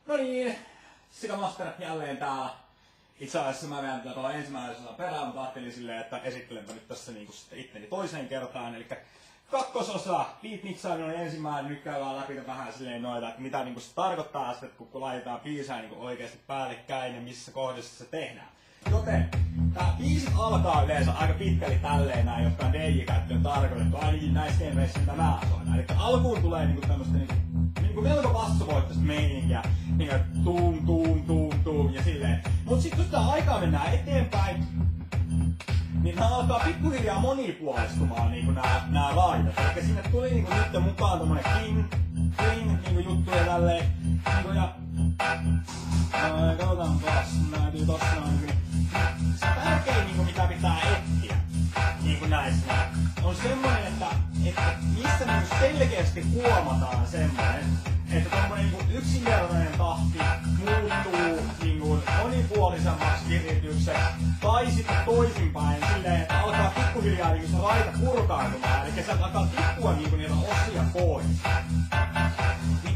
No niin, Sikamaster jälleen täällä. Itse asiassa mä vedän tuolla ensimmäisellä perään, mutta ajattelin silleen, että esittelenpä nyt tässä niinku sitten itteni toiseen kertaan. Eli kakkososa, beatmixaaminen on ensimmäinen, nyt käydään läpi vähän silleen noita, että mitä niinku se tarkoittaa sitten, kun laitetaan biisää niinku oikeasti päällekkäin ja missä kohdassa se tehdään. Joten tää biisit alkaa yleensä aika pitkälti tälleen näin, jotka on DJ-käyttöön tarkoitettu, ainakin näissä genreissä, mitä mä soitan. Eli alkuun tulee niinku tämmöstä niinku melko bassovoittoista meininkiä, niinku tuum ja silleen. Mut sit kun sitä aikaa mennään eteenpäin, niin nää alkaa pikkuhiljaa monipuolistumaan niinku nää laitat. Eli sinne tuli niinku nyt mukaan tommonen kling niinku juttu ja tälleen. Niinku ja katsotaanpas, näytyy tossa noin. Se tärkein niinku mitä pitää etsiä niinku näissä on semmonen, että missä niinku selkeästi huomataan semmonen, että tommonen niinku yksinkertainen tahti muuttuu niinku monipuolisemmaksi viritykseksi tai sitten toisinpäin silleen, että alkaa pikkuhiljaa niinku se laita purkaantumaan, eli se alkaa tippua niinku niitä osia pois.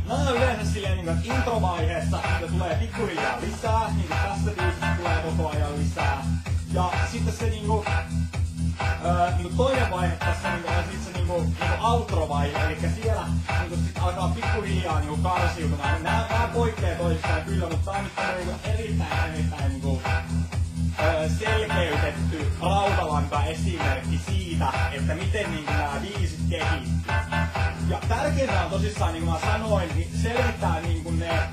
Nää on yleensä silleen niinku, että introvaiheessa niitä tulee pikkuhiljaa lisää, niinku tässä biisissä tulee koko ajan lisää. Ja sitten se niinku toinen vaihe tässä niinku on sit se niinku outro-vaihe, eli siellä niinku sit alkaa pikkuhiljaa niinku karsiutumaan. Nää poikkeaa toisistaan kyllä, mutta tää on nyt niinku erittäin niinku selkeytetty rautalanka esimerkki siitä, että miten niinku nää biisit kehittyy. Ja tärkeintä on tosissaan, niin kuin mä sanoin, niin selvittää niinku ne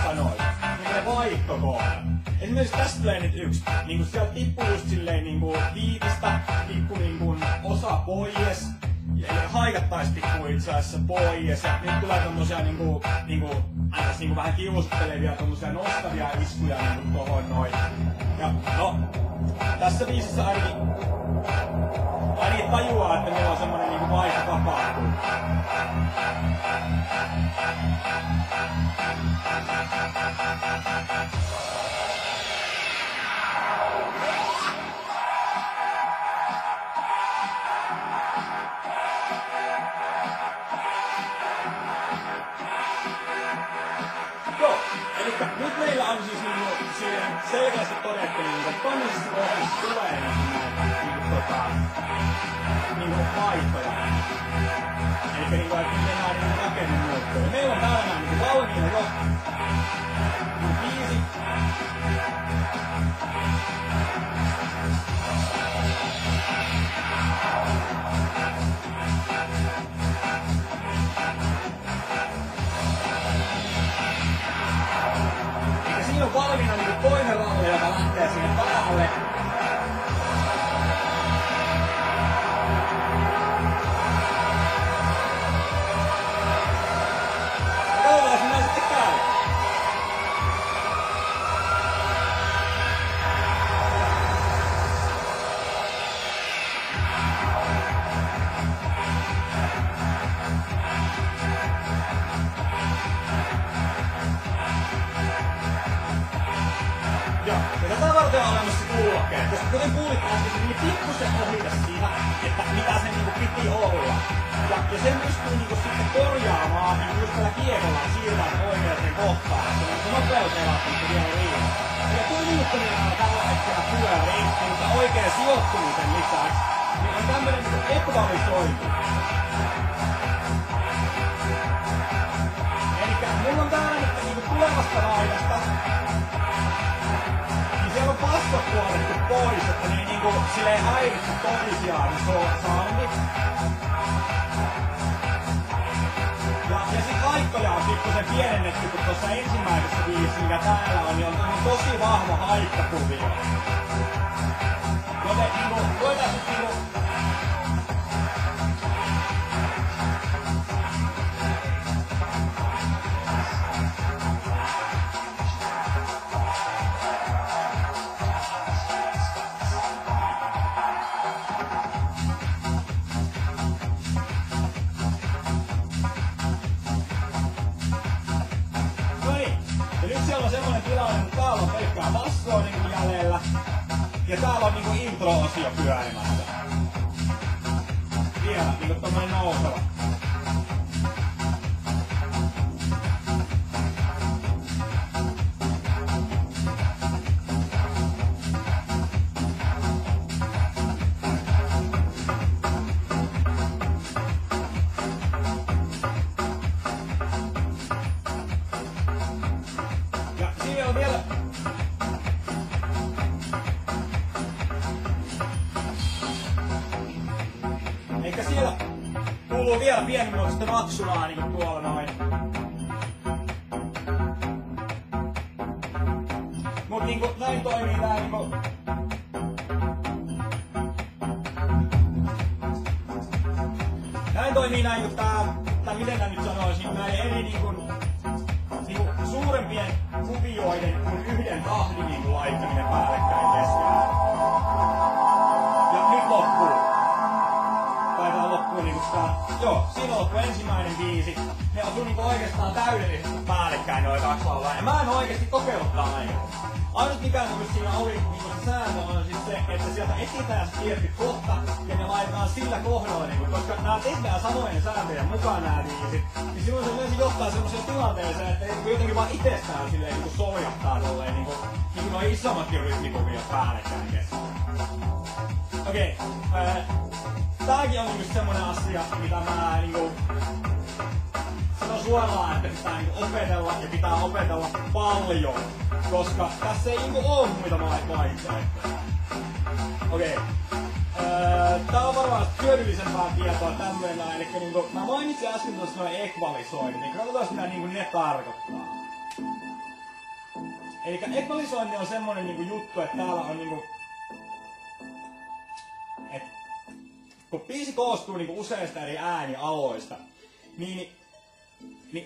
sanoin, niin ne vaihtokohdat. Esimerkiksi tästä tulee nyt yksi, niinku sieltä tippuu just silleen niinku viitistä, tippu niinku osa pois, eli haikattais tippuu itse asiassa pois, ja nyt tulee tommosia niinku vähän kiusuttelevia tommosia nostavia iskuja niinku tohon noin. Ja no, tässä biisissä ainakin tajuaa, että meillä on semmonen niinku vaihto tapahtuu. Joo, elikkä nyt meillä on siis selkeästi todettu, että tommosissa kohdissa tulee niinku vaihtoja. Elikkä niinku, että mennään niinku rakenne muuttuu. Ja meillä on täällä näin niinku valmiina jo biisi. Elikkä siinä on valmiina niinku toinen ralli, joka lähtee sinne päälle. Ja tätä varten on olemassa kuulokkeet, koska kuten kuulit äsken, niin pikkusen ohita siitä, että mitä sen niinku piti olla. Ja sen pystyy niinku sitten korjaamaan niin just tällä kiekolla siirtää sen oikeaan kohtaan, että se nopeuteella sitten vielä riittää. Ja tunnittaminen tällä hetkellä pyörii, mutta oikean sijoittumisen lisäksi, niin on tämmönen niinku ekvalisointi. Elikkä mulla on täällä nyt niinku tulevasta laidasta, siellä on passot puolettu pois, että ne niinku silleen häiritse toisiaan ne soundi. Ja sit haikkoja on pikkusen pienennetty, kun tuossa ensimmäisessä biisissä, mikä täällä on, niin on tosi vahva haikkakuvio. Joten niinku, voidaan sit niinku semmonen tilanne, että täällä on pelkkää bassoa niinku jäljellä. Ja täällä on niinku intro-osio pyörimässä. Vielä niinku tommonen nouseva. Mulla on vielä pienimuotoista maksulaa niinku tuolla noin. Mut niinku näin toimii tää niinku. Näin toimii näin kun tää miten mä nyt sanoisin, näin eri niinku suurempien kuvioiden kuin yhden tahdin niinku laittaminen päällekkäin keskellä. Ja nyt loppuu. Taitaa loppuu niinku tää. Joo, siinä loppuu ensimmäinen biisi. Ne osuu niinku oikeastaan täydellisesti päällekkäin noin kaksi laulaa. Ja mä en oikeesti kokeiluttaa näin. Ainut mikä siinä oli niinku se sääntö on siis se, että sieltä etsitään se tietty kohta ja ne laitetaan sillä kohdalla niinku, koska nää tehdään samojen sääntöjen mukaan nää biisit, niin silloin se yleensä johtaa semmoiseen tilanteeseen, että niinku jotenkin vaan itsestään silleen niinku soljahtaa tolleen niinku nuo isommatkin rytmikuviot päällekkäin keskellä. Okei, tääkin on niinku semmonen asia, mitä mä niinku sanon suoraan, että pitää niinku opetella ja pitää opetella paljon, koska tässä ei niinku oo muita vaihtoehtoja. Okei. Tää on varmaan hyödyllisempää tietoa tämmöinen, eli niinku, mä mainitsin äsken tuossa noin ekvalisoinnit, niin katsotaan mitä niinku ne tarkoittaa. Elikkä ekvalisointi on semmonen niinku juttu, että täällä on niinku, et kun biisi koostuu niinku useista eri äänialoista, niin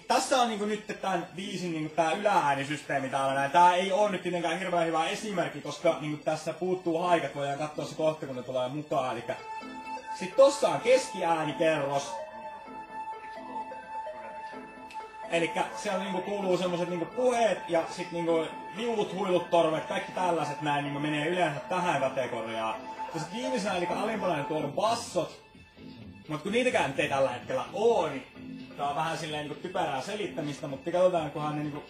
tässä on niinku nyt tämän biisin niinku tää ylääänisysteemi täällä näin. Tää ei oo nyt mitenkään hirveän hyvä esimerkki, koska niinku tässä puuttuu haikat, voidaan katsoa se kohta kun ne tulee mukaan. Elikkä sit tossa on keskiäänikerros. Elikkä siellä niinku kuuluu semmoset niinku puheet ja sit niinku viulut, huilut, torvet, kaikki tällaiset näin niinku menee yleensä tähän kategoriaan. Ja sit viimeisenä elikkä alimpana niin tuolla on bassot. Mut kun niitäkään nyt ei tällä hetkellä oo, niin tää on vähän silleen niinku typerää selittämistä, mutta katsotaan kunhan ne niinku,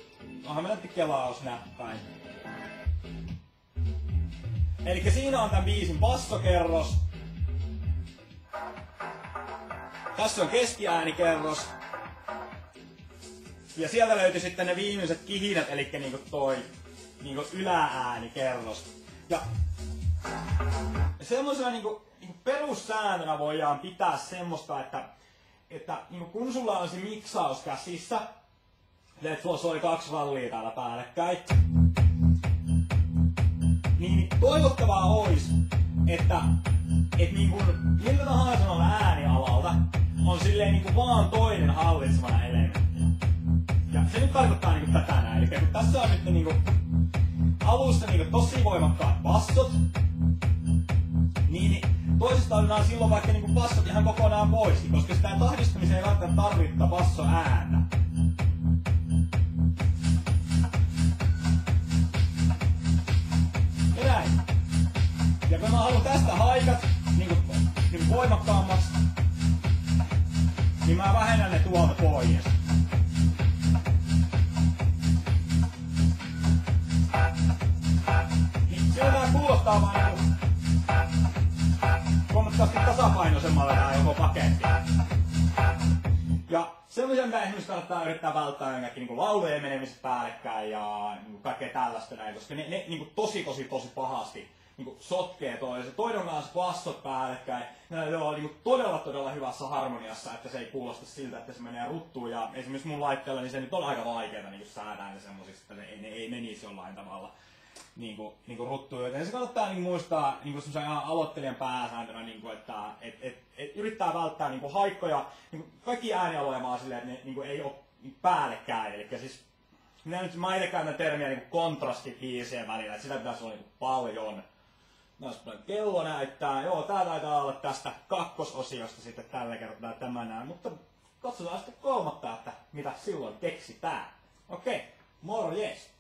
onhan me näytti kelaus näppäin. Elikkä siinä on tän biisin bassokerros. Tässä on keskiäänikerros. Ja sieltä löytyi sitten ne viimeiset kihinät, elikkä niinku toi niinku ylääänikerros. Ja semmosena niinku perussääntönä voidaan pitää semmoista, että niin kun sulla on se miksaus käsissä, että sulla soi 2 rallia täällä päällekkäin, niin toivottavaa olisi, että niin kun miltä tahansa on äänialalta on silleen niin kun vaan toinen hallitsevana elementti. Ja se nyt tarkoittaa niin kun tätä näin. Eli kun tässä on nyt niin kun alussa niin kun tosi voimakkaat bassot, niin toisesta otetaan silloin vaikka niinku bassot ihan kokonaan pois, koska sitä tahdistamiseen ei välttämättä tarvittaa bassoääntä. Ja näin. Ja kun mä haluan tästä haikat niinku voimakkaammaksi, niin mä vähennän ne tuolta pois. Niin silloin tää kuulostaa vaan niinku huomattavasti tasapainoisemmalle tää joko paketti. Ja semmoisen mitä esimerkiksi kannattaa yrittää välttää jonnekin niinku laulujen menemiset päällekkäin ja niinku kaikkea tällaista näin, koska ne niinku tosi pahasti niinku sotkee toisen. Toinen on kanssa bassot päällekkäin. Ne on niinku todella hyvässä harmoniassa, että se ei kuulosta siltä, että se menee ruttuun. Ja esimerkiksi mun laitteella niin se nyt on aika vaikeeta niinku säätää ne semmosiksi, että ne ei menisi jollain tavalla niinku ruttuun, joten se kannattaa niinku muistaa niinku semmoisen ihan aloittelijan pääsääntönä, niinku, että yrittää välttää niinku haikkoja, niinku kaikki äänialoja vaan silleen, että ne niinku ei oo päällekkäin, eli siis mä itse käytän termiä niinku kontrastibiisien välillä, että sitä pitäisi olla niinku paljon. Kello näyttää, joo tää taitaa olla tästä kakkososiosta sitten tällä kertaa tämä näin, mutta katsotaan sitten kolmatta, että mitä silloin keksitään. Okei, morjes!